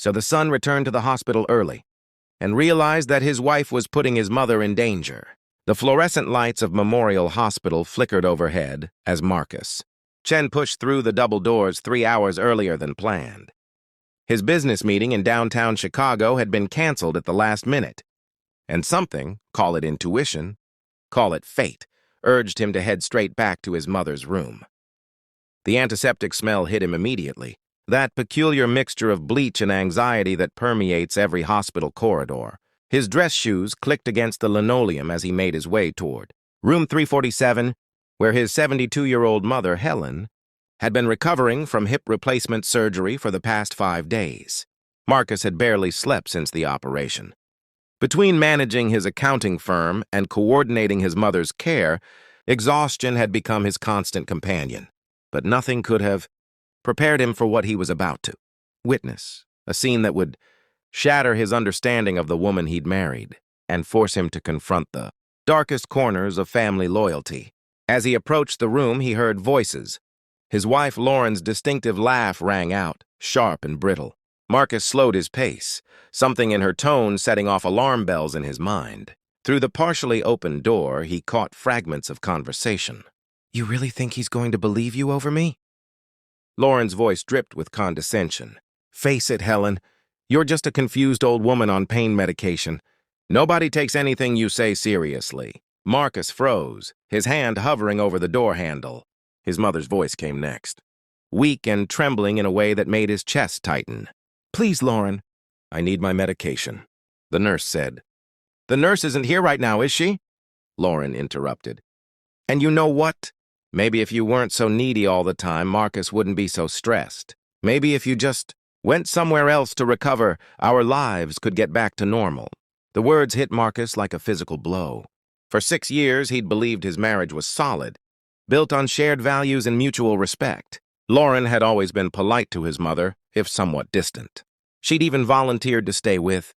So the son returned to the hospital early and realized that his wife was putting his mother in danger. The fluorescent lights of Memorial Hospital flickered overhead as Marcus. Chen pushed through the double doors 3 hours earlier than planned. His business meeting in downtown Chicago had been canceled at the last minute, and something, call it intuition, call it fate, urged him to head straight back to his mother's room. The antiseptic smell hit him immediately, that peculiar mixture of bleach and anxiety that permeates every hospital corridor. His dress shoes clicked against the linoleum as he made his way toward room 347, where his 72-year-old mother, Helen, had been recovering from hip replacement surgery for the past 5 days. Marcus had barely slept since the operation. Between managing his accounting firm and coordinating his mother's care, exhaustion had become his constant companion. But nothing could have prepared him for what he was about to witness, a scene that would shatter his understanding of the woman he'd married and force him to confront the darkest corners of family loyalty. As he approached the room, he heard voices. His wife Lauren's distinctive laugh rang out, sharp and brittle. Marcus slowed his pace, something in her tone setting off alarm bells in his mind. Through the partially open door, he caught fragments of conversation. "You really think he's going to believe you over me?" Lauren's voice dripped with condescension. "Face it, Helen. You're just a confused old woman on pain medication. Nobody takes anything you say seriously." Marcus froze, his hand hovering over the door handle. His mother's voice came next, weak and trembling in a way that made his chest tighten. "Please, Lauren." "I need my medication," the nurse said. "The nurse isn't here right now, is she?" Lauren interrupted. "And you know what? Maybe if you weren't so needy all the time, Marcus wouldn't be so stressed. Maybe if you just went somewhere else to recover, our lives could get back to normal." The words hit Marcus like a physical blow. For 6 years, he'd believed his marriage was solid, built on shared values and mutual respect. Lauren had always been polite to his mother, if somewhat distant. She'd even volunteered to stay with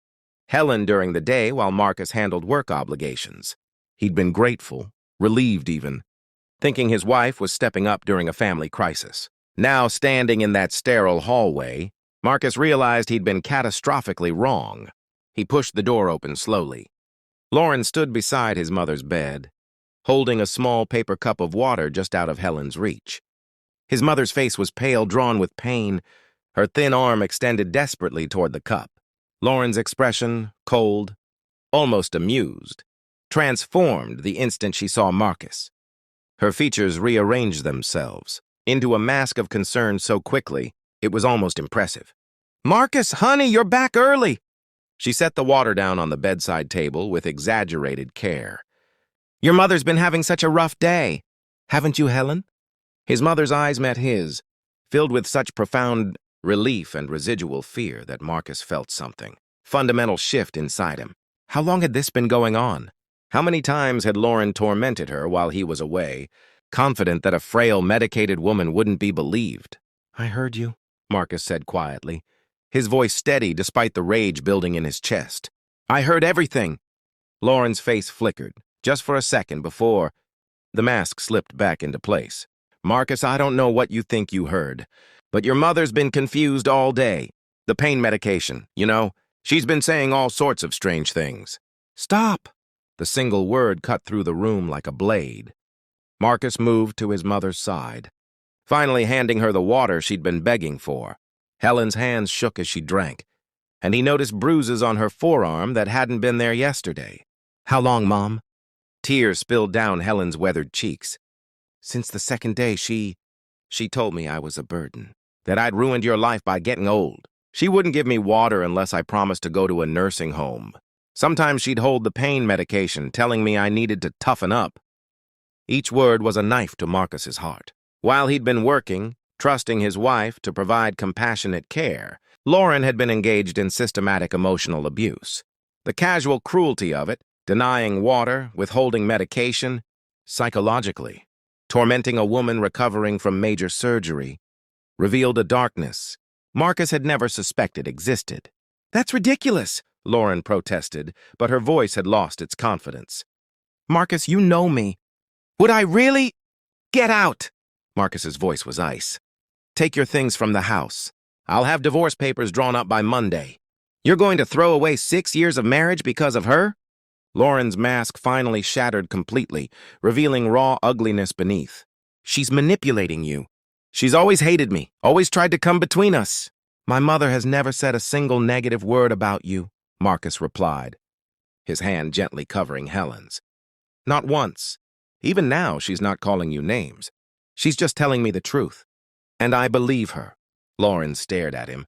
Helen during the day while Marcus handled work obligations. He'd been grateful, relieved even, thinking his wife was stepping up during a family crisis. Now, standing in that sterile hallway, Marcus realized he'd been catastrophically wrong. He pushed the door open slowly. Lauren stood beside his mother's bed, holding a small paper cup of water just out of Helen's reach. His mother's face was pale, drawn with pain, her thin arm extended desperately toward the cup. Lauren's expression, cold, almost amused, transformed the instant she saw Marcus. Her features rearranged themselves into a mask of concern so quickly, it was almost impressive. "Marcus, honey, you're back early!" She set the water down on the bedside table with exaggerated care. "Your mother's been having such a rough day. Haven't you, Helen?" His mother's eyes met his, filled with such profound relief and residual fear that Marcus felt something fundamental shift inside him. How long had this been going on? How many times had Lauren tormented her while he was away, confident that a frail, medicated woman wouldn't be believed? "I heard you," Marcus said quietly, his voice steady despite the rage building in his chest. "I heard everything." Lauren's face flickered, just for a second before the mask slipped back into place. "Marcus, I don't know what you think you heard, but your mother's been confused all day. The pain medication, you know, she's been saying all sorts of strange things." "Stop!" The single word cut through the room like a blade. Marcus moved to his mother's side, finally handing her the water she'd been begging for. Helen's hands shook as she drank, and he noticed bruises on her forearm that hadn't been there yesterday. "How long, Mom?" Tears spilled down Helen's weathered cheeks. "Since the second day, she told me I was a burden, that I'd ruined your life by getting old. She wouldn't give me water unless I promised to go to a nursing home. Sometimes she'd hold the pain medication, telling me I needed to toughen up." Each word was a knife to Marcus's heart. While he'd been working, trusting his wife to provide compassionate care, Lauren had been engaged in systematic emotional abuse. The casual cruelty of it, denying water, withholding medication, psychologically, tormenting a woman recovering from major surgery, revealed a darkness Marcus had never suspected existed. "That's ridiculous," Lauren protested, but her voice had lost its confidence. "Marcus, you know me. Would I really—" "Get out!" Marcus's voice was ice. "Take your things from the house. I'll have divorce papers drawn up by Monday. You're going to throw away 6 years of marriage because of her? Lauren's mask finally shattered completely, revealing raw ugliness beneath. She's manipulating you. She's always hated me, always tried to come between us. My mother has never said a single negative word about you, Marcus replied, his hand gently covering Helen's. Not once. Even now, she's not calling you names. She's just telling me the truth. And I believe her. Lauren stared at him,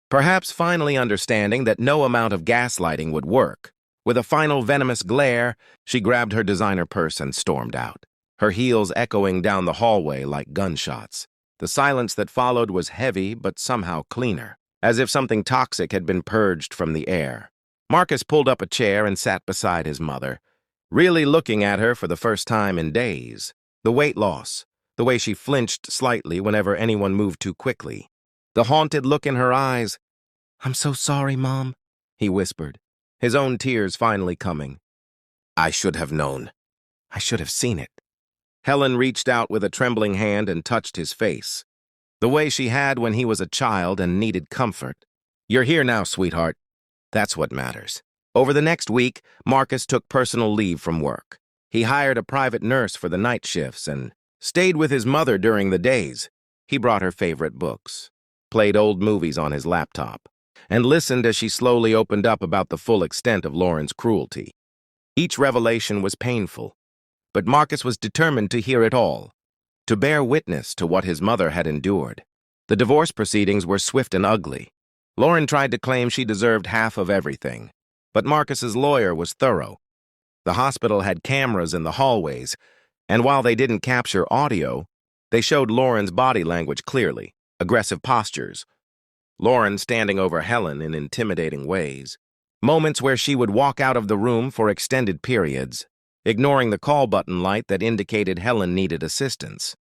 perhaps finally understanding that no amount of gaslighting would work. With a final venomous glare, she grabbed her designer purse and stormed out, her heels echoing down the hallway like gunshots. The silence that followed was heavy but somehow cleaner, as if something toxic had been purged from the air. Marcus pulled up a chair and sat beside his mother, really looking at her for the first time in days. The weight loss, the way she flinched slightly whenever anyone moved too quickly, the haunted look in her eyes. "I'm so sorry, Mom," he whispered, his own tears finally coming. "I should have known. I should have seen it." Helen reached out with a trembling hand and touched his face, the way she had when he was a child and needed comfort. "You're here now, sweetheart. That's what matters." Over the next week, Marcus took personal leave from work. He hired a private nurse for the night shifts and stayed with his mother during the days. He brought her favorite books, played old movies on his laptop, and listened as she slowly opened up about the full extent of Lauren's cruelty. Each revelation was painful, but Marcus was determined to hear it all, to bear witness to what his mother had endured. The divorce proceedings were swift and ugly. Lauren tried to claim she deserved half of everything, but Marcus's lawyer was thorough. The hospital had cameras in the hallways, and while they didn't capture audio, they showed Lauren's body language clearly, aggressive postures, Lauren standing over Helen in intimidating ways, moments where she would walk out of the room for extended periods, ignoring the call button light that indicated Helen needed assistance.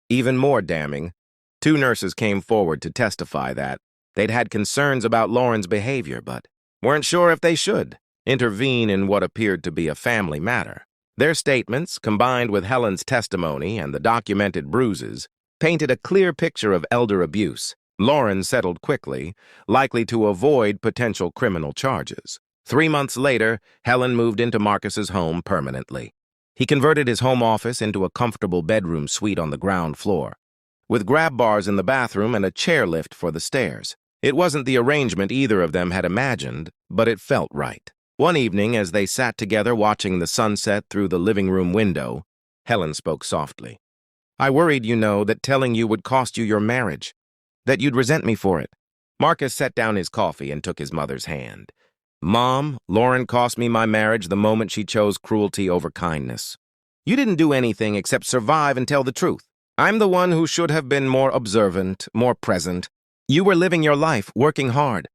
Even more damning, 2 nurses came forward to testify that they'd had concerns about Lauren's behavior, but weren't sure if they should intervene in what appeared to be a family matter. Their statements, combined with Helen's testimony and the documented bruises, painted a clear picture of elder abuse. Lauren settled quickly, likely to avoid potential criminal charges. 3 months later, Helen moved into Marcus's home permanently. He converted his home office into a comfortable bedroom suite on the ground floor, with grab bars in the bathroom and a chairlift for the stairs. It wasn't the arrangement either of them had imagined, but it felt right. One evening, as they sat together watching the sunset through the living room window, Helen spoke softly. "I worried, that telling you would cost you your marriage, that you'd resent me for it." Marcus set down his coffee and took his mother's hand. "Mom, Lauren cost me my marriage the moment she chose cruelty over kindness. You didn't do anything except survive and tell the truth. I'm the one who should have been more observant, more present. You were living your life, working hard.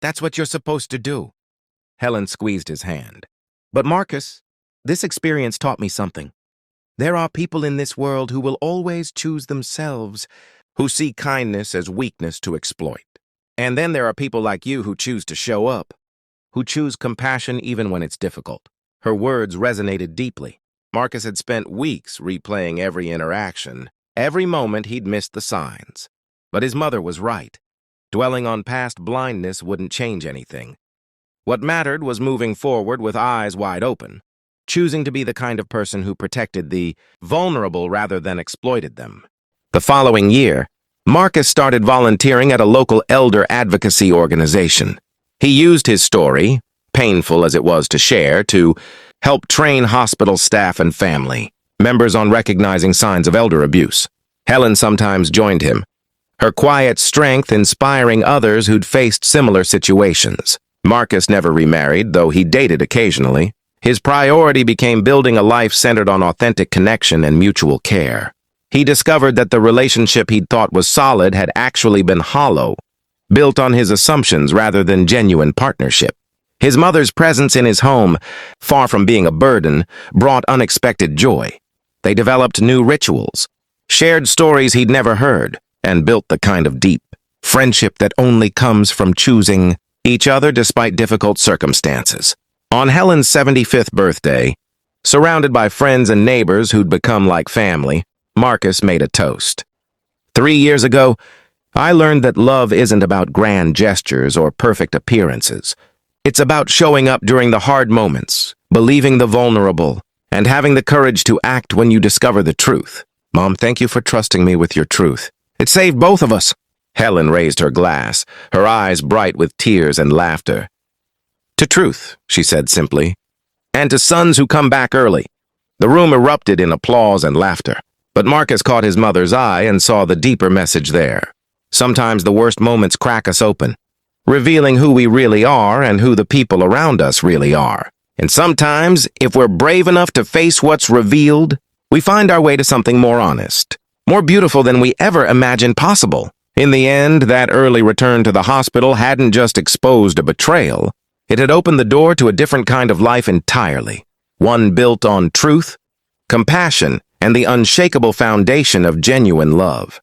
That's what you're supposed to do." Helen squeezed his hand. "But Marcus, this experience taught me something. There are people in this world who will always choose themselves, who see kindness as weakness to exploit. And then there are people like you who choose to show up, who choose compassion even when it's difficult." Her words resonated deeply. Marcus had spent weeks replaying every interaction, every moment he'd missed the signs. But his mother was right. Dwelling on past blindness wouldn't change anything. What mattered was moving forward with eyes wide open, choosing to be the kind of person who protected the vulnerable rather than exploited them. The following year, Marcus started volunteering at a local elder advocacy organization. He used his story, painful as it was to share, to help train hospital staff and family members on recognizing signs of elder abuse. Helen sometimes joined him, her quiet strength inspiring others who'd faced similar situations. Marcus never remarried, though he dated occasionally. His priority became building a life centered on authentic connection and mutual care. He discovered that the relationship he'd thought was solid had actually been hollow, built on his assumptions rather than genuine partnership. His mother's presence in his home, far from being a burden, brought unexpected joy. They developed new rituals, shared stories he'd never heard, and built the kind of deep friendship that only comes from choosing each other despite difficult circumstances. On Helen's 75th birthday, surrounded by friends and neighbors who'd become like family, Marcus made a toast. 3 years ago, I learned that love isn't about grand gestures or perfect appearances. It's about showing up during the hard moments, believing the vulnerable, and having the courage to act when you discover the truth. Mom, thank you for trusting me with your truth. It saved both of us. Helen raised her glass, her eyes bright with tears and laughter. To truth, she said simply, and to sons who come back early. The room erupted in applause and laughter, but Marcus caught his mother's eye and saw the deeper message there. Sometimes the worst moments crack us open, revealing who we really are and who the people around us really are. And sometimes, if we're brave enough to face what's revealed, we find our way to something more honest, more beautiful than we ever imagined possible. In the end, that early return to the hospital hadn't just exposed a betrayal. It had opened the door to a different kind of life entirely, one built on truth, compassion, and the unshakable foundation of genuine love.